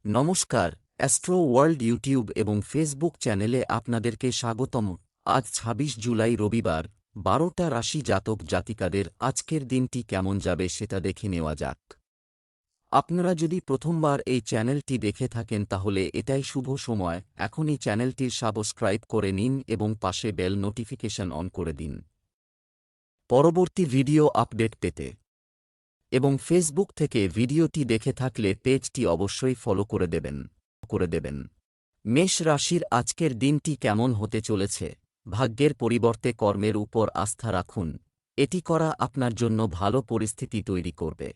নমস্কার, astro world YouTube এবং Facebook চ্যানেলে আপনাদেরকে স্বাগতম। আজ ২৬ জুলাই রবিবার, ১২টা রাশি জাতক জাতিকাদের আজকের দিনটি কেমন যাবে সেটা দেখে নেওয়া যাক। আপনারা যদি প্রথমবার এই চ্যানেলটি দেখে থাকেন তাহলে এটাই শুভ সময়, এখনই চ্যানেলটির সাবস্ক্রাইব করে নিন এবং পাশে বেল নোটিফিকেশন অন করে দিন পরবর্তী ভিডিও আপডেট পেতে। এবং ফেসবুক থেকে ভিডিওটি দেখে থাকলে পেজটি অবশ্যই ফলো করে দেবেন। মেষ রাশির আজকের দিনটি কেমন হতে চলেছে? ভাগ্যের পরিবর্তে কর্মের উপর আস্থা রাখুন, এটি করা আপনার জন্য ভালো পরিস্থিতি তৈরি করবে।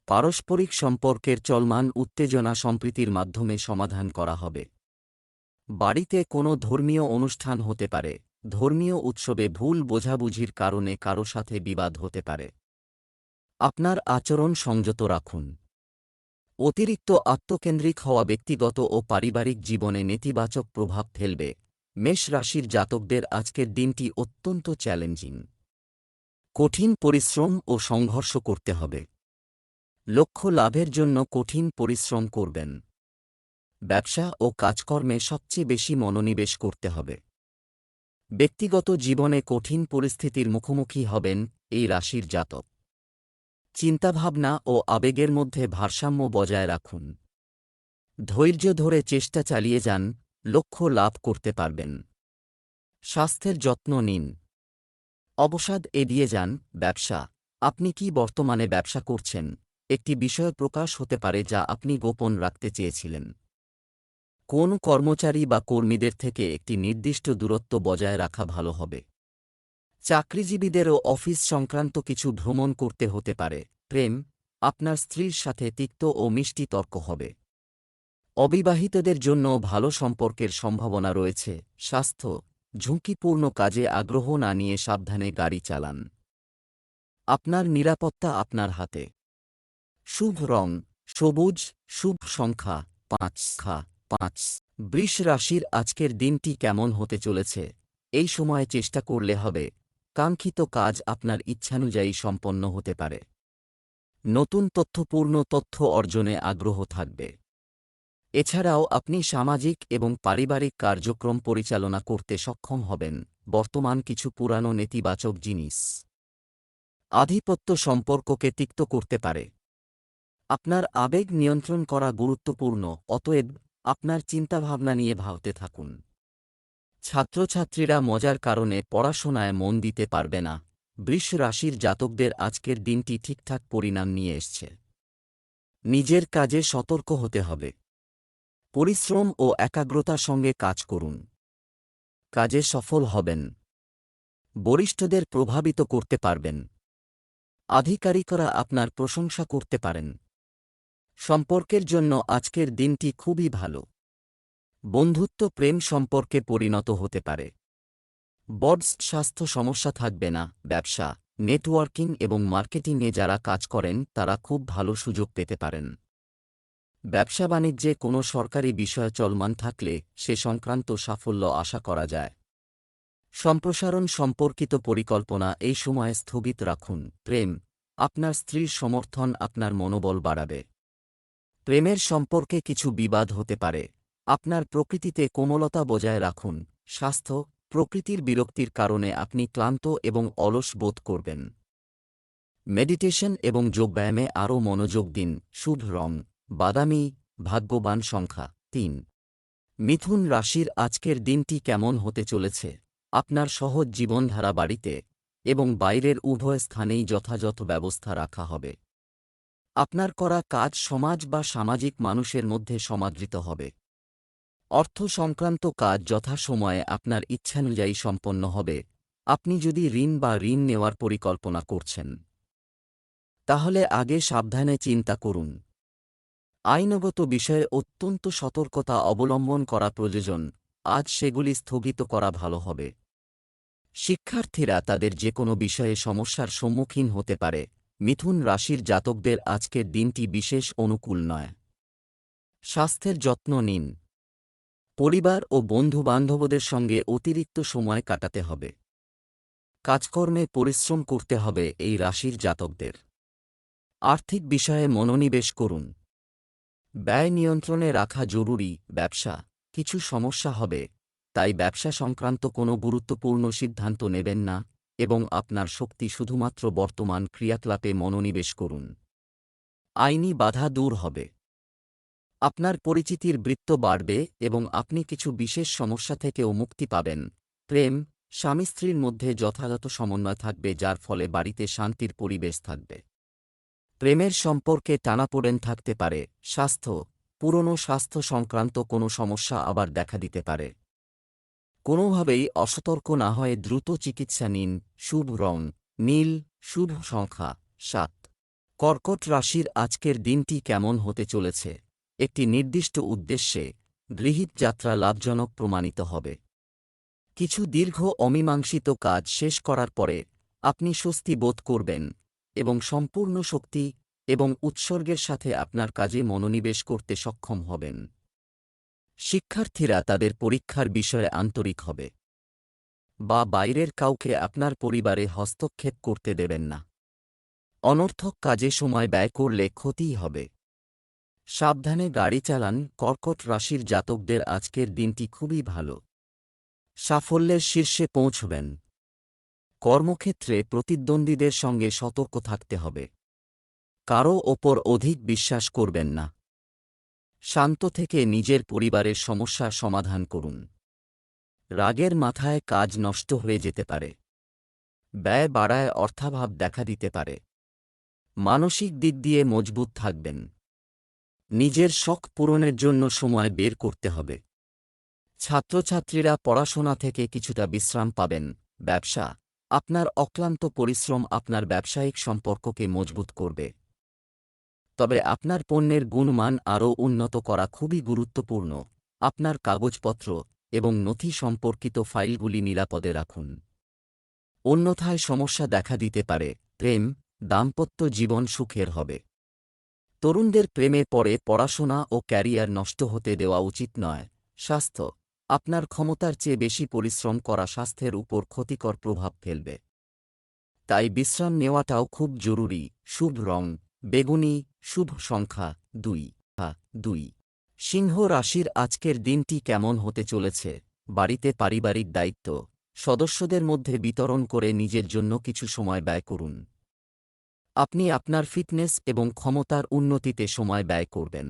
পারস্পরিক সম্পর্কের চলমান উত্তেজনা সম্প্রীতির মাধ্যমে সমাধান করা হবে। বাড়িতে কোনো ধর্মীয় অনুষ্ঠান হতে পারে, ধর্মীয় উৎসবে ভুল বোঝাবুঝির কারণে কারো সাথে বিবাদ হতে পারে। আপনার আচরণ সংযত রাখুন। অতিরিক্ত আত্মকেন্দ্রিক হওয়া ব্যক্তিগত ও পারিবারিক জীবনে নেতিবাচক প্রভাব ফেলবে। মেষ রাশির জাতকদের আজকের দিনটি অত্যন্ত চ্যালেঞ্জিং। কঠিন পরিশ্রম ও সংঘর্ষ করতে হবে। লক্ষ্য লাভের জন্য কঠিন পরিশ্রম করবেন। ব্যবসা ও কাজকর্মে সবচেয়ে বেশি মনোনিবেশ করতে হবে। ব্যক্তিগত জীবনে কঠিন পরিস্থিতির মুখোমুখি হবেন এই রাশির জাতক। চিন্তাভাবনা ও আবেগের মধ্যে ভারসাম্য বজায় রাখুন। ধৈর্য ধরে চেষ্টা চালিয়ে যান, লক্ষ্য লাভ করতে পারবেন। স্বাস্থ্যের যত্ন নিন। অবসাদ এড়িয়ে যান। ব্যবসা, আপনি কি বর্তমানে ব্যবসা করছেন? একটি বিষয় প্রকাশ হতে পারে যা আপনি গোপন রাখতে চেয়েছিলেন। কোন কর্মচারী বা কর্মীদের থেকে একটি নির্দিষ্ট দূরত্ব বজায় রাখা ভালো হবে। চাকরিজীবীদেরও অফিস সংক্রান্ত কিছু ভ্রমণ করতে হতে পারে। প্রেম, আপনার স্ত্রীর সাথে তিক্ত ও মিষ্টি তর্ক হবে। অবিবাহিতদের জন্য ভালো সম্পর্কের সম্ভাবনা রয়েছে। স্বাস্থ্য, ঝুঁকিপূর্ণ কাজে আগ্রহ না নিয়ে সাবধানে গাড়ি চালান। আপনার নিরাপত্তা আপনার হাতে। শুভ রং সবুজ, শুভ সংখ্যা ৫। বৃষ রাশির আজকের দিনটি কেমন হতে চলেছে? এই সময়ে চেষ্টা করলে হবে, কাঙ্ক্ষিত কাজ আপনার ইচ্ছানুযায়ী সম্পন্ন হতে পারে। নতুন তথ্যপূর্ণ তথ্য অর্জনে আগ্রহ থাকবে। এছাড়াও আপনি সামাজিক এবং পারিবারিক কার্যক্রম পরিচালনা করতে সক্ষম হবেন। বর্তমান কিছু পুরানো নেতিবাচক জিনিস আধিপত্য সম্পর্ককে তিক্ত করতে পারে। আপনার আবেগ নিয়ন্ত্রণ করা গুরুত্বপূর্ণ, অতএব আপনার চিন্তাভাবনা নিয়ে ভাবতে থাকুন। ছাত্রছাত্রীরা মজার কারণে পড়াশোনায় মন দিতে পারবে না। বৃষ রাশির জাতকদের আজকের দিনটি ঠিকঠাক পরিণাম নিয়ে এসছে। নিজের কাজে সতর্ক হতে হবে। পরিশ্রম ও একাগ্রতার সঙ্গে কাজ করুন। কাজে সফল হবেন। বরিষ্ঠদের প্রভাবিত করতে পারবেন। আধিকারিকরা আপনার প্রশংসা করতে পারেন। সম্পর্কের জন্য আজকের দিনটি খুবই ভালো। বন্ধুত্ব প্রেম সম্পর্কে পরিণত হতে পারে। বডস স্বাস্থ্য সমস্যা থাকবে না। ব্যবসা, নেটওয়ার্কিং এবং মার্কেটিংয়ে যারা কাজ করেন তারা খুব ভালো সুযোগ পেতে পারেন। ব্যবসা বাণিজ্যে কোনো সরকারি বিষয় চলমান থাকলে সে সংক্রান্ত সাফল্য আশা করা যায়। সম্প্রসারণ সম্পর্কিত পরিকল্পনা এই সময়ে স্থগিত রাখুন। প্রেম, আপনার স্ত্রীর সমর্থন আপনার মনোবল বাড়াবে। প্রেমের সম্পর্কে কিছু বিবাদ হতে পারে। আপনার প্রকৃতিতে কোমলতা বজায় রাখুন। স্বাস্থ্য, প্রকৃতির বিরক্তির কারণে আপনি ক্লান্ত এবং অলস বোধ করবেন। মেডিটেশন এবং যোগব্যায়ামে আরও মনোযোগ দিন। শুভ রং বাদামি, ভাগ্যবান সংখ্যা ৩। মিথুন রাশির আজকের দিনটি কেমন হতে চলেছে? আপনার সহজ জীবনধারা বাড়িতে এবং বাইরের উভয় স্থানেই যথাযথ ব্যবস্থা রাখা হবে। আপনার করা কাজ সমাজ বা সামাজিক মানুষের মধ্যে সমাদৃত হবে। অর্থ সংক্রান্ত কাজ যথাসময়ে আপনার ইচ্ছানুযায়ী সম্পন্ন হবে। আপনি যদি ঋণ বা ঋণ নেওয়ার পরিকল্পনা করছেন তাহলে আগে সাবধানে চিন্তা করুন। আইনগত বিষয়ে অত্যন্ত সতর্কতা অবলম্বন করা প্রয়োজন। আজ সেগুলি স্থগিত করা ভালো হবে। শিক্ষার্থীরা তাদের যে কোনো বিষয়ে সমস্যার সম্মুখীন হতে পারে। মিথুন রাশির জাতকদের আজকের দিনটি বিশেষ অনুকূল নয়। স্বাস্থ্যের যত্ন নিন। পরিবার ও বন্ধুবান্ধবদের সঙ্গে অতিরিক্ত সময় কাটাতে হবে। কাজকর্মে পরিশ্রম করতে হবে এই রাশির জাতকদের। আর্থিক বিষয়ে মনোনিবেশ করুন। ব্যয় নিয়ন্ত্রণে রাখা জরুরি। ব্যবসা, কিছু সমস্যা হবে, তাই ব্যবসা সংক্রান্ত কোনো গুরুত্বপূর্ণ সিদ্ধান্ত নেবেন না এবং আপনার শক্তি শুধুমাত্র বর্তমান ক্রিয়াকলাপে মনোনিবেশ করুন। আইনি বাধা দূর হবে। আপনার পরিচিতির বৃত্ত বাড়বে এবং আপনি কিছু বিশেষ সমস্যা থেকেও মুক্তি পাবেন। প্রেম, স্বামী স্ত্রীর মধ্যে যথাযথ সমন্বয় থাকবে, যার ফলে বাড়িতে শান্তির পরিবেশ থাকবে। প্রেমের সম্পর্কে টানাপোড়েন থাকতে পারে। স্বাস্থ্য, পুরনো স্বাস্থ্য সংক্রান্ত কোনো সমস্যা আবার দেখা দিতে পারে। কোনোভাবেই অসতর্ক না হয়ে দ্রুত চিকিৎসা নিন। শুভ রং নীল, শুভ সংখ্যা 7। কর্কট রাশির আজকের দিনটি কেমন হতে চলেছে? একটি নির্দিষ্ট উদ্দেশ্যে গৃহীত যাত্রা লাভজনক প্রমাণিত হবে। কিছু দীর্ঘ অমীমাংসিত কাজ শেষ করার পরে আপনি স্বস্তি বোধ করবেন এবং সম্পূর্ণ শক্তি এবং উৎসর্গের সাথে আপনার কাজে মনোনিবেশ করতে সক্ষম হবেন। শিক্ষার্থীরা তাদের পরীক্ষার বিষয়ে আন্তরিক হবে বা বাইরের কাউকে আপনার পরিবারে হস্তক্ষেপ করতে দেবেন না। অনর্থক কাজে সময় ব্যয় করলে ক্ষতিই হবে। সাবধানে গাড়ি চালান। কর্কট রাশির জাতকদের আজকের দিনটি খুবই ভালো। সাফল্যের শীর্ষে পৌঁছবেন। কর্মক্ষেত্রে প্রতিদ্বন্দ্বীদের সঙ্গে সতর্ক থাকতে হবে। কারও ওপর অধিক বিশ্বাস করবেন না। শান্ত থেকে নিজের পরিবারের সমস্যার সমাধান করুন। রাগের মাথায় কাজ নষ্ট হয়ে যেতে পারে। ব্যয় বাড়ায় অর্থাভাব দেখা দিতে পারে। মানসিক দিক দিয়ে মজবুত থাকবেন। নিজের শখ পূরণের জন্য সময় বের করতে হবে। ছাত্রছাত্রীরা পড়াশোনা থেকে কিছুটা বিশ্রাম পাবেন। ব্যবসা, আপনার অক্লান্ত পরিশ্রম আপনার ব্যবসায়িক সম্পর্ককে মজবুত করবে। তবে আপনার পণ্যের গুণমান আরও উন্নত করা খুবই গুরুত্বপূর্ণ। আপনার কাগজপত্র এবং নথি সম্পর্কিত ফাইলগুলি নিরাপদে রাখুন। অন্যথায় সমস্যা দেখা দিতে পারে। প্রেম, দাম্পত্য জীবন সুখের হবে। তরুণদের প্রেমে পড়ে পড়াশোনা ও ক্যারিয়ার নষ্ট হতে দেওয়া উচিত নয়। স্বাস্থ্য, আপনার ক্ষমতার চেয়ে বেশি পরিশ্রম করা স্বাস্থ্যের উপর ক্ষতিকর প্রভাব ফেলবে। তাই বিশ্রাম নেওয়াটাও খুব জরুরি। শুভ রং বেগুনি, শুভ সংখ্যা 2। সিংহ রাশির আজকের দিনটি কেমন হতে চলেছে? বাড়িতে পারিবারিক দায়িত্ব সদস্যদের মধ্যে বিতরণ করে নিজের জন্য কিছু সময় ব্যয় করুন। আপনি আপনার ফিটনেস এবং ক্ষমতার উন্নতিতে সময় ব্যয় করবেন।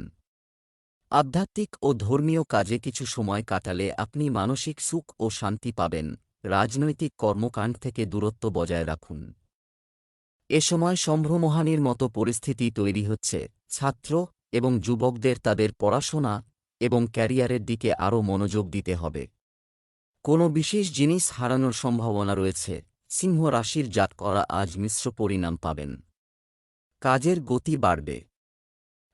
আধ্যাত্মিক ও ধর্মীয় কাজে কিছু সময় কাটালে আপনি মানসিক সুখ ও শান্তি পাবেন। রাজনৈতিক কর্মকাণ্ড থেকে দূরত্ব বজায় রাখুন। এ সময় সম্ভ্রমহানির মতো পরিস্থিতি তৈরি হচ্ছে। ছাত্র এবং যুবকদের তাদের পড়াশোনা এবং ক্যারিয়ারের দিকে আরও মনোযোগ দিতে হবে। কোনো বিশেষ জিনিস হারানোর সম্ভাবনা রয়েছে। সিংহ রাশির জাতকরা আজ মিশ্র পরিণাম পাবেন। কাজের গতি বাড়বে।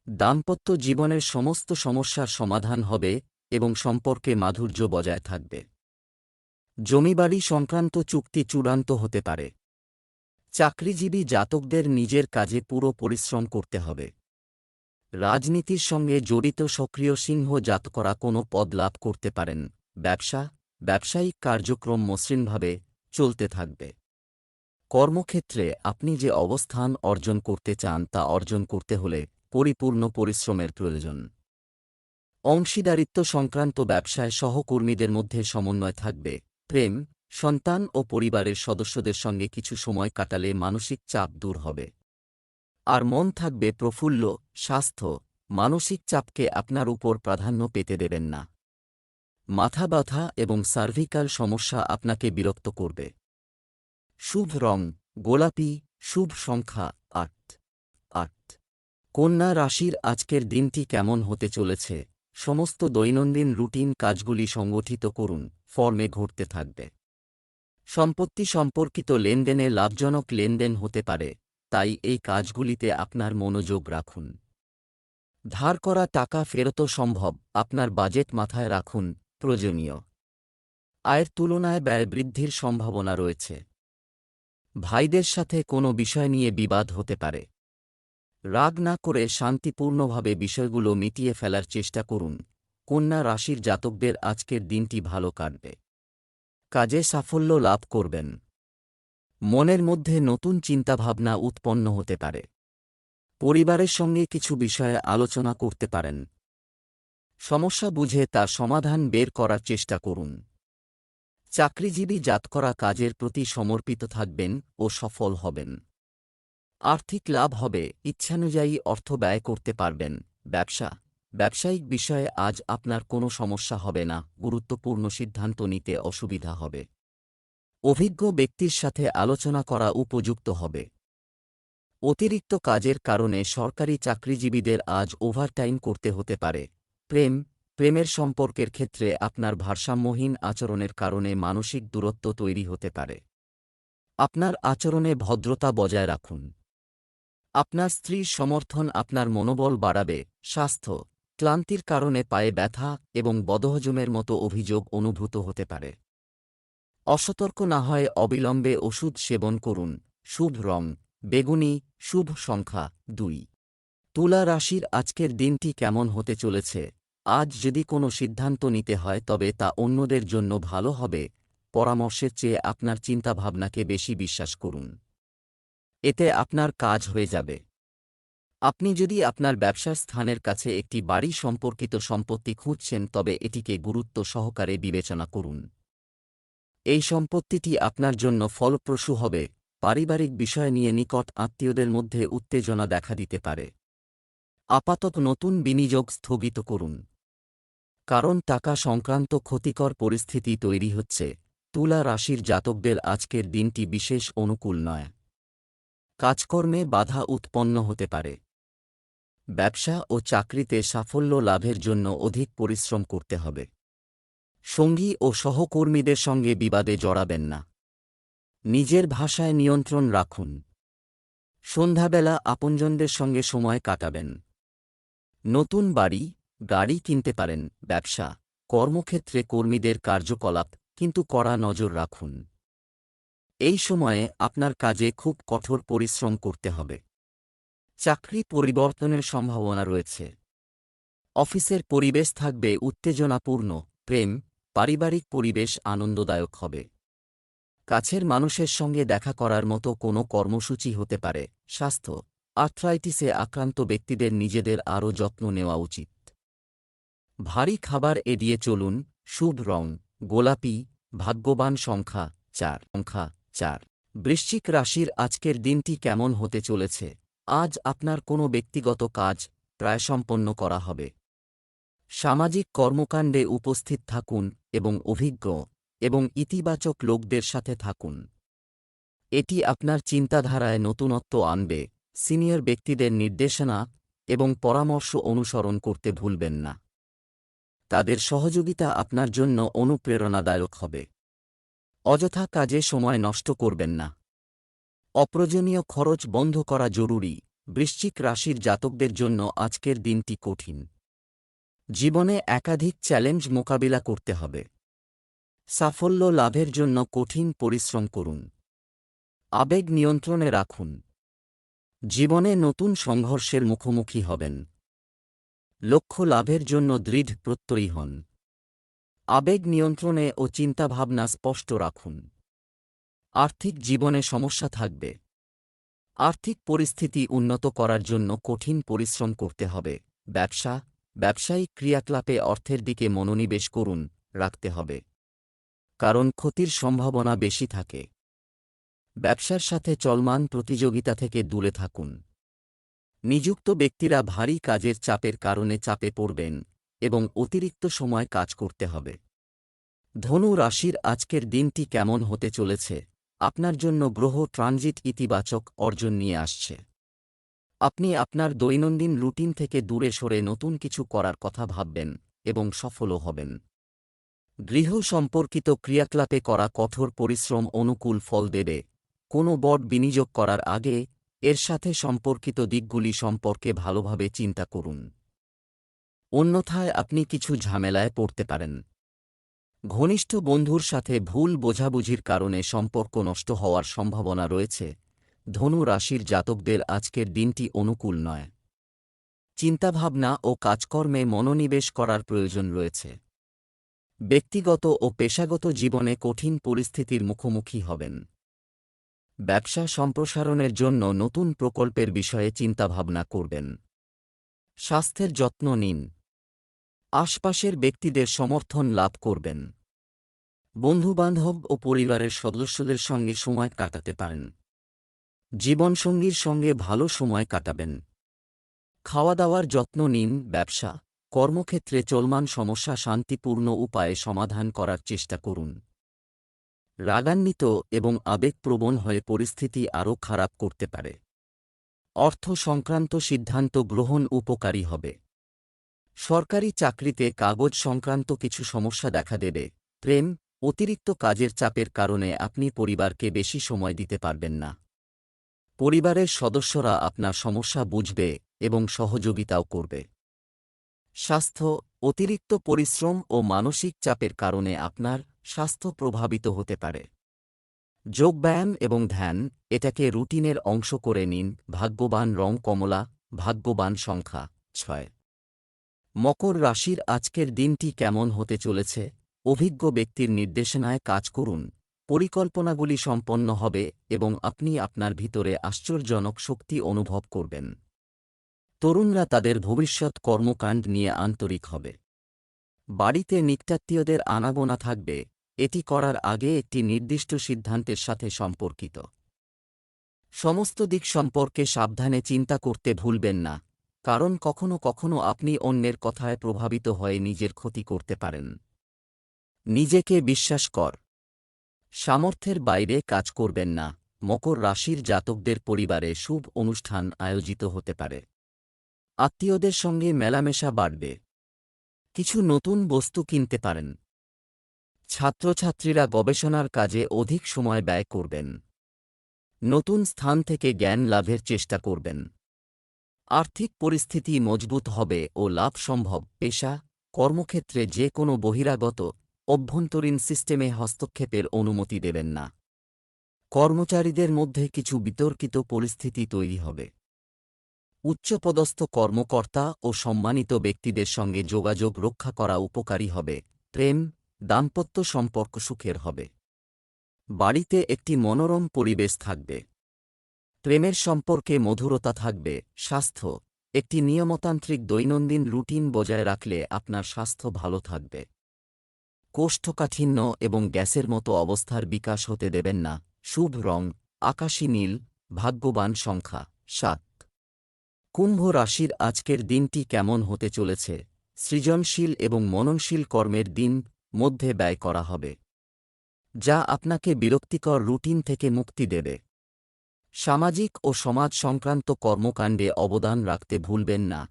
দাম্পত্য জীবনের সমস্ত সমস্যার সমাধান হবে এবং সম্পর্কে মাধুর্য বজায় থাকবে। জমিবাড়ি সংক্রান্ত চুক্তি চূড়ান্ত হতে পারে। চাকরিজীবী জাতকদের নিজের কাজে পুরো পরিশ্রম করতে হবে। রাজনীতির সঙ্গে জড়িত সক্রিয় সিংহ জাতকরা কোনো পদ লাভ করতে পারেন। ব্যবসা, ব্যবসায়িক কার্যক্রম মসৃণভাবে চলতে থাকবে। কর্মক্ষেত্রে আপনি যে অবস্থান অর্জন করতে চান তা অর্জন করতে হলে পরিপূর্ণ পরিশ্রমের প্রয়োজন। অংশীদারিত্ব সংক্রান্ত ব্যবসায় সহকর্মীদের মধ্যে সমন্বয় থাকবে। প্রেম, সন্তান ও পরিবারের সদস্যদের সঙ্গে কিছু সময় কাটালে মানসিক চাপ দূর হবে আর মন থাকবে প্রফুল্ল। স্বাস্থ্য, মানসিক চাপকে আপনার উপর প্রাধান্য পেতে দেবেন না। মাথা ব্যথা এবং সার্ভিক্যাল সমস্যা আপনাকে বিরক্ত করবে। শুভ রং গোলাপি, শুভ সংখ্যা 8। কন্যা রাশির আজকের দিনটি কেমন হতে চলেছে? সমস্ত দৈনন্দিন রুটিন কাজগুলি সংগঠিত করুন। ফর্মে ঘটতে থাকবে। সম্পত্তি সম্পর্কিত লেনদেনে লাভজনক লেনদেন হতে পারে, তাই এই কাজগুলিতে আপনার মনোযোগ রাখুন। ধার করা টাকা ফেরত সম্ভব। আপনার বাজেট মাথায় রাখুন। প্রয়োজনীয় আয়ের তুলনায় ব্যয় বৃদ্ধির সম্ভাবনা রয়েছে। ভাইদের সাথে কোনো বিষয় নিয়ে বিবাদ হতে পারে। রাগ না করে শান্তিপূর্ণভাবে বিষয়গুলো মিটিয়ে ফেলার চেষ্টা করুন। কন্যা রাশির জাতকদের আজকের দিনটি ভালো কাটবে। কাজে সাফল্য লাভ করবেন। মনের মধ্যে নতুন চিন্তাভাবনা উৎপন্ন হতে পারে। পরিবারের সঙ্গে কিছু বিষয়ে আলোচনা করতে পারেন। সমস্যা বুঝে তার সমাধান বের করার চেষ্টা করুন। চাকরিজীবী জাতকরা কাজের প্রতি সমর্পিত থাকবেন ও সফল হবেন। আর্থিক লাভ হবে, ইচ্ছানুযায়ী অর্থ ব্যয় করতে পারবেন। ব্যবসায়িক বিষয়ে আজ আপনার কোনো সমস্যা হবে না, গুরুত্বপূর্ণ সিদ্ধান্ত নিতে অসুবিধা হবে। অভিজ্ঞ ব্যক্তির সাথে আলোচনা করা উপযুক্ত হবে। অতিরিক্ত কাজের কারণে সরকারি চাকরিজীবীদের আজ ওভারটাইম করতে হতে পারে। প্রেমের সম্পর্কের ক্ষেত্রে আপনার ভারসাম্যহীন আচরণের কারণে মানসিক দূরত্ব তৈরি হতে পারে। আপনার আচরণে ভদ্রতা বজায় রাখুন। আপনার স্ত্রীর সমর্থন আপনার মনোবল বাড়াবে। স্বাস্থ্য, ক্লান্তির কারণে পায়ে ব্যথা এবং বদহজমের মতো অভিযোগ অনুভূত হতে পারে। অসতর্ক না হয়ে অবিলম্বে ওষুধ সেবন করুন। শুভ রং বেগুনি, শুভ সংখ্যা 2। তুলা রাশির আজকের দিনটি কেমন হতে চলেছে? আজ যদি কোনো সিদ্ধান্ত নিতে হয় তবে তা অন্যদের জন্য ভালো হবে। পরামর্শের চেয়ে আপনার চিন্তাভাবনাকে বেশি বিশ্বাস করুন। এতে আপনার কাজ হয়ে যাবে। আপনি যদি আপনার ব্যবসার স্থানের কাছে একটি বাড়ি সম্পর্কিত সম্পত্তি খুঁজছেন তবে এটিকে গুরুত্ব সহকারে বিবেচনা করুন। এই সম্পত্তিটি আপনার জন্য ফলপ্রসূ হবে। পারিবারিক বিষয় নিয়ে নিকট আত্মীয়দের মধ্যে উত্তেজনা দেখা দিতে পারে। আপাতত নতুন বিনিয়োগ স্থগিত করুন, কারণ টাকা সংক্রান্ত ক্ষতিকর পরিস্থিতি তৈরি হচ্ছে। তুলা রাশির জাতকদের আজকের দিনটি বিশেষ অনুকূল নয়। কাজকর্মে বাধা উৎপন্ন হতে পারে। ব্যবসা ও চাকরিতে সাফল্য লাভের জন্য অধিক পরিশ্রম করতে হবে। সঙ্গী ও সহকর্মীদের সঙ্গে বিবাদে জড়াবেন না। নিজের ভাষায় নিয়ন্ত্রণ রাখুন। সন্ধ্যাবেলা আপনজনদের সঙ্গে সময় কাটাবেন। নতুন গাড়ি কিনতে পারেন। ব্যবসা, কর্মক্ষেত্রে কর্মীদের কার্যকলাপ কিন্তু কড়া নজর রাখুন। এই সময়ে আপনার কাজে খুব কঠোর পরিশ্রম করতে হবে। চাকরি পরিবর্তনের সম্ভাবনা রয়েছে। অফিসের পরিবেশ থাকবে উত্তেজনাপূর্ণ। পারিবারিক পরিবেশ আনন্দদায়ক হবে। কাছের মানুষের সঙ্গে দেখা করার মতো কোনো কর্মসূচি হতে পারে। স্বাস্থ্য, আর্থ্রাইটিসে আক্রান্ত ব্যক্তিদের নিজেদের আরও যত্ন নেওয়া উচিত। ভারী খাবার এড়িয়ে চলুন। শুভ রং গোলাপি, ভাগ্যবান সংখ্যা 4। বৃশ্চিক রাশির আজকের দিনটি কেমন হতে চলেছে? আজ আপনার কোনো ব্যক্তিগত কাজ প্রায় সম্পন্ন করা হবে। সামাজিক কর্মকাণ্ডে উপস্থিত থাকুন এবং অভিজ্ঞ এবং ইতিবাচক লোকদের সাথে থাকুন। এটি আপনার চিন্তাধারায় নতুনত্ব আনবে। সিনিয়র ব্যক্তিদের নির্দেশনা এবং পরামর্শ অনুসরণ করতে ভুলবেন না। তাদের সহযোগিতা আপনার জন্য অনুপ্রেরণাদায়ক হবে। অযথা কাজে সময় নষ্ট করবেন না। অপ্রয়োজনীয় খরচ বন্ধ করা জরুরি। বৃশ্চিক রাশির জাতকদের জন্য আজকের দিনটি কঠিন। জীবনে একাধিক চ্যালেঞ্জ মোকাবিলা করতে হবে। সাফল্য লাভের জন্য কঠিন পরিশ্রম করুন। আবেগ নিয়ন্ত্রণে রাখুন। জীবনে নতুন সংঘর্ষের মুখোমুখি হবেন। লক্ষ্য লাভের জন্য দৃঢ় প্রত্যয়ী হন। আবেগ নিয়ন্ত্রণে ও চিন্তাভাবনা স্পষ্ট রাখুন। আর্থিক জীবনে সমস্যা থাকবে। আর্থিক পরিস্থিতি উন্নত করার জন্য কঠিন পরিশ্রম করতে হবে। ব্যবসায়িক ক্রিয়াকলাপে অর্থের দিকে মনোনিবেশ রাখতে হবে, কারণ ক্ষতির সম্ভাবনা বেশি থাকে। ব্যবসার সাথে চলমান প্রতিযোগিতা থেকে দূরে থাকুন। নিযুক্ত ব্যক্তিরা ভারী কাজের চাপের কারণে চাপে পড়বেন এবং অতিরিক্ত সময় কাজ করতে হবে। ধনু রাশির আজকের দিনটি কেমন হতে চলেছে? আপনার জন্য গ্রহ ট্রানজিট ইতিবাচক অর্জন নিয়ে আসছে। আপনি আপনার দৈনন্দিন রুটিন থেকে দূরে সরে নতুন কিছু করার কথা ভাববেন এবং সফলও হবেন। গৃহ সম্পর্কিত ক্রিয়াকলাপে করা কঠোর পরিশ্রম অনুকূল ফল দেবে। কোনো বড় বিনিয়োগ করার আগে এর সাথে সম্পর্কিত দিকগুলি সম্পর্কে ভালোভাবে চিন্তা করুন। অন্যথায় আপনি কিছু ঝামেলায় পড়তে পারেন। ঘনিষ্ঠ বন্ধুর সাথে ভুল বোঝাবুঝির কারণে সম্পর্ক নষ্ট হওয়ার সম্ভাবনা রয়েছে। ধনু রাশির জাতকদের আজকের দিনটি অনুকূল নয়। চিন্তাভাবনা ও কাজকর্মে মনোনিবেশ করার প্রয়োজন রয়েছে। ব্যক্তিগত ও পেশাগত জীবনে কঠিন পরিস্থিতির মুখোমুখি হবেন। ব্যবসা সম্প্রসারণের জন্য নতুন প্রকল্পের বিষয়ে চিন্তাভাবনা করবেন। স্বাস্থ্যের যত্ন নিন। আশপাশের ব্যক্তিদের সমর্থন লাভ করবেন। বন্ধুবান্ধব ও পরিবারের সদস্যদের সঙ্গে সময় কাটাতে পারেন। জীবনসঙ্গীর সঙ্গে ভালো সময় কাটাবেন। খাওয়া দাওয়ার যত্ন নিন। ব্যবসা কর্মক্ষেত্রে চলমান সমস্যা শান্তিপূর্ণ উপায়ে সমাধান করার চেষ্টা করুন। রাগান্বিত এবং আবেগপ্রবণ হয়ে পরিস্থিতি আরও খারাপ করতে পারে। অর্থ সংক্রান্ত সিদ্ধান্ত গ্রহণ উপকারী হবে। সরকারি চাকরিতে কাগজ সংক্রান্ত কিছু সমস্যা দেখা দেবে। প্রেম অতিরিক্ত কাজের চাপের কারণে আপনি পরিবারকে বেশি সময় দিতে পারবেন না। পরিবারের সদস্যরা আপনার সমস্যা বুঝবে এবং সহযোগিতাও করবে। স্বাস্থ্য অতিরিক্ত পরিশ্রম ও মানসিক চাপের কারণে আপনার স্বাস্থ্য প্রভাবিত হতে পারে। যোগব্যায়াম এবং ধ্যান এটাকে রুটিনের অংশ করে নিন। ভাগ্যবান রং কমলা। ভাগ্যবান সংখ্যা 6। মকর রাশির আজকের দিনটি কেমন হতে চলেছে? অভিজ্ঞ ব্যক্তির নির্দেশনায় কাজ করুন। পরিকল্পনাগুলি সম্পন্ন হবে এবং আপনি আপনার ভিতরে আশ্চর্যজনক শক্তি অনুভব করবেন। তরুণরা তাদের ভবিষ্যৎ কর্মকাণ্ড নিয়ে আন্তরিক হবে। বাড়িতে নিকটাত্মীয়দের আনাগোনা থাকবে। এটি করার আগে একটি নির্দিষ্ট সিদ্ধান্তের সাথে সম্পর্কিত। সমস্ত দিক সম্পর্কে সাবধানে চিন্তা করতে ভুলবেন না, কারণ কখনো কখনো আপনি অন্যের কথায় প্রভাবিত হয়ে নিজের ক্ষতি করতে পারেন। নিজেকে বিশ্বাস কর। সামর্থ্যের বাইরে কাজ করবেন না। মকর রাশির জাতকদের পরিবারে শুভ অনুষ্ঠান আয়োজিত হতে পারে। আত্মীয়দের সঙ্গে মেলামেশা বাড়বে। কিছু নতুন বস্তু কিনতে পারেন। ছাত্রছাত্রীরা গবেষণার কাজে অধিক সময় ব্যয় করবেন। নতুন স্থান থেকে জ্ঞান লাভের চেষ্টা করবেন। আর্থিক পরিস্থিতি মজবুত হবে ও লাভ সম্ভব। পেশা কর্মক্ষেত্রে যে কোনো বহিরাগত অভ্যন্তরীণ সিস্টেমে হস্তক্ষেপের অনুমতি দেবেন না। কর্মচারীদের মধ্যে কিছু বিতর্কিত পরিস্থিতি তৈরি হবে। উচ্চপদস্থ কর্মকর্তা ও সম্মানিত ব্যক্তিদের সঙ্গে যোগাযোগ রক্ষা করা উপকারী হবে। প্রেম দাম্পত্য সম্পর্ক সুখের হবে। বাড়িতে একটি মনোরম পরিবেশ থাকবে। প্রেমের সম্পর্কে মধুরতা থাকবে। স্বাস্থ্য একটি নিয়মতান্ত্রিক দৈনন্দিন রুটিন বজায় রাখলে আপনার স্বাস্থ্য ভালো থাকবে। কোষ্ঠকাঠিন্য এবং গ্যাসের মতো অবস্থার বিকাশ হতে দেবেন না। শুভ রং আকাশী নীল। ভাগ্যবান সংখ্যা 7। কুম্ভ রাশির আজকের দিনটি কেমন হতে চলেছে? সৃজনশীল এবং মননশীল কর্মের দিন মধ্যে ব্যয় করা হবে, যা আপনাকে বিরক্তিকর রুটিন থেকে মুক্তি দেবে। সামাজিক ও সমাজ সংক্রান্ত কর্মকাণ্ডে অবদান রাখতে ভুলবেন না।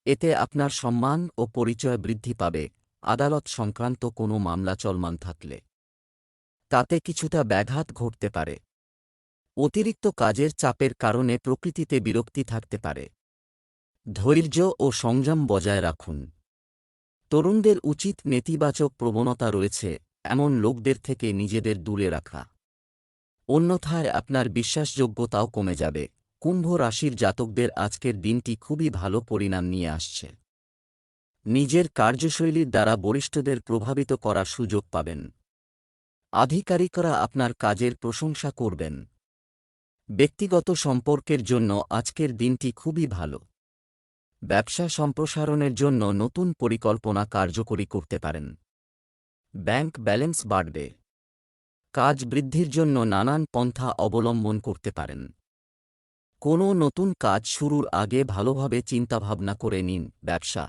এতে আপনার সম্মান ও পরিচয় বৃদ্ধি পাবে। আদালত সংক্রান্ত কোনো মামলা চলমান থাকলে তাতে কিছুটা ব্যাঘাত ঘটতে পারে। অতিরিক্ত কাজের চাপের কারণে প্রকৃতিতে বিরক্তি থাকতে পারে। ধৈর্য ও সংযম বজায় রাখুন। তরুণদের উচিত নেতিবাচক প্রবণতা রয়েছে এমন লোকদের থেকে নিজেদের দূরে রাখা, অন্যথায় আপনার বিশ্বাসযোগ্যতাও কমে যাবে। কুম্ভ রাশির জাতকদের আজকের দিনটি খুবই ভালো পরিণাম নিয়ে আসছে। নিজের কার্যশৈলীর দ্বারা বরিষ্ঠদের প্রভাবিত করার সুযোগ পাবেন। আধিকারিকরা আপনার কাজের প্রশংসা করবেন। ব্যক্তিগত সম্পর্কের জন্য আজকের দিনটি খুবই ভালো। ব্যবসা সম্প্রসারণের জন্য নতুন পরিকল্পনা কার্যকরী করতে পারেন। ব্যাংক ব্যালেন্স বাড়বে। কাজ বৃদ্ধির জন্য নানান পন্থা অবলম্বন করতে পারেন। কোনো নতুন কাজ শুরুর আগে ভালোভাবে চিন্তাভাবনা করে নিন। ব্যবসা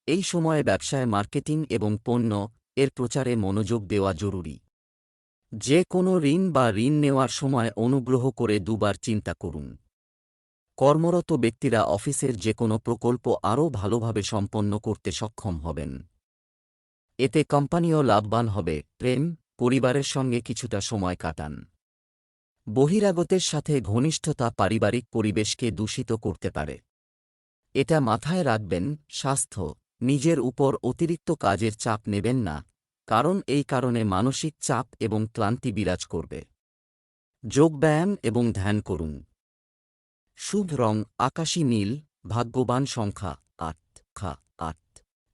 এই সময়ে ব্যবসায় মার্কেটিং এবং পণ্য এর প্রচারে মনোযোগ দেওয়া জরুরি। যে কোনো ঋণ বা ঋণ নেওয়ার সময় অনুগ্রহ করে দুবার চিন্তা করুন। কর্মরত ব্যক্তিরা অফিসের যে কোনো প্রকল্প আরও ভালোভাবে সম্পন্ন করতে সক্ষম হবেন। এতে কোম্পানিও লাভবান হবে। প্রেম পরিবারের সঙ্গে কিছুটা সময় কাটান। বহিরাগতের সাথে ঘনিষ্ঠতা পারিবারিক পরিবেশকে দূষিত করতে পারে, এটা মাথায় রাখবেন। স্বাস্থ্য নিজের উপর অতিরিক্ত কাজের চাপ নেবেন না, কারণ এই কারণে মানসিক চাপ এবং ক্লান্তি বিরাজ করবে। যোগব্যায়াম এবং ধ্যান করুন। শুভ রং আকাশী নীল। ভাগ্যবান সংখ্যা 8।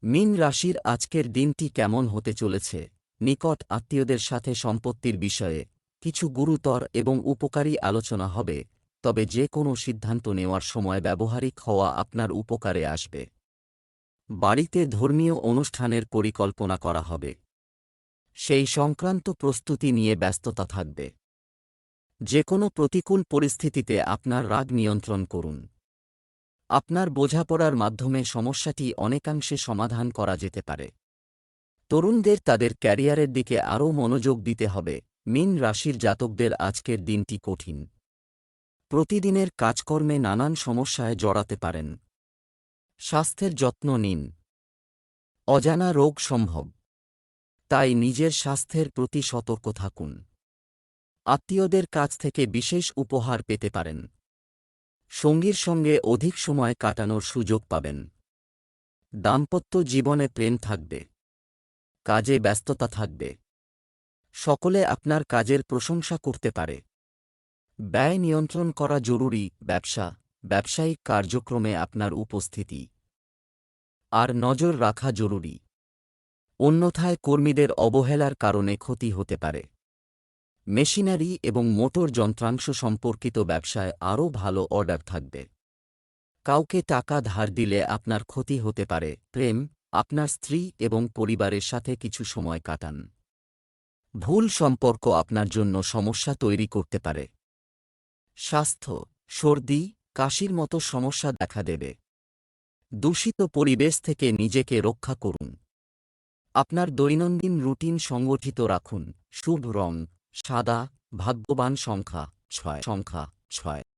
মীন রাশির আজকের দিনটি কেমন হতে চলেছে? নিকট আত্মীয়দের সাথে সম্পত্তির বিষয়ে কিছু গুরুতর এবং উপকারী আলোচনা হবে, তবে যে কোনো সিদ্ধান্ত নেওয়ার সময় ব্যবহারিক হওয়া আপনার উপকারে আসবে। বাড়িতে ধর্মীয় অনুষ্ঠানের পরিকল্পনা করা হবে। সেই সংক্রান্ত প্রস্তুতি নিয়ে ব্যস্ততা থাকবে। যে কোনো প্রতিকূল পরিস্থিতিতে আপনার রাগ নিয়ন্ত্রণ করুন। আপনার বোঝাপড়ার মাধ্যমে সমস্যাটি অনেকাংশে সমাধান করা যেতে পারে। তরুণদের তাদের ক্যারিয়ারের দিকে আরও মনোযোগ দিতে হবে। মীন রাশির জাতকদের আজকের দিনটি কঠিন। প্রতিদিনের কাজকর্মে নানান সমস্যায় জড়াতে পারেন। স্বাস্থ্যের যত্ন নিন। অজানা রোগ সম্ভব, তাই নিজের স্বাস্থ্যের প্রতি সতর্ক থাকুন। আত্মীয়দের কাছ থেকে বিশেষ উপহার পেতে পারেন। সঙ্গীর সঙ্গে অধিক সময় কাটানোর সুযোগ পাবেন। দাম্পত্য জীবনে প্রেম থাকবে। কাজে ব্যস্ততা থাকবে। সকলে আপনার কাজের প্রশংসা করতে পারে। ব্যয় নিয়ন্ত্রণ করা জরুরি। ব্যবসায়িক কার্যক্রমে আপনার উপস্থিতি আর নজর রাখা জরুরি, অন্যথায় কর্মীদের অবহেলার কারণে ক্ষতি হতে পারে। মেশিনারি এবং মোটর যন্ত্রাংশ সম্পর্কিত ব্যবসায় আরও ভালো অর্ডার থাকবে। কাউকে টাকা ধার দিলে আপনার ক্ষতি হতে পারে। প্রেম, আপনার স্ত্রী এবং পরিবারের সাথে কিছু সময় কাটান। ভুল সম্পর্ক আপনার জন্য সমস্যা তৈরি করতে পারে। স্বাস্থ্য, সর্দি, কাশির মতো সমস্যা দেখা দেবে। দূষিত পরিবেশ থেকে নিজেকে রক্ষা করুন। আপনার দৈনন্দিন রুটিন সংগঠিত রাখুন। শুভ রং সাদা। ভাগ্যবান সংখ্যা 6।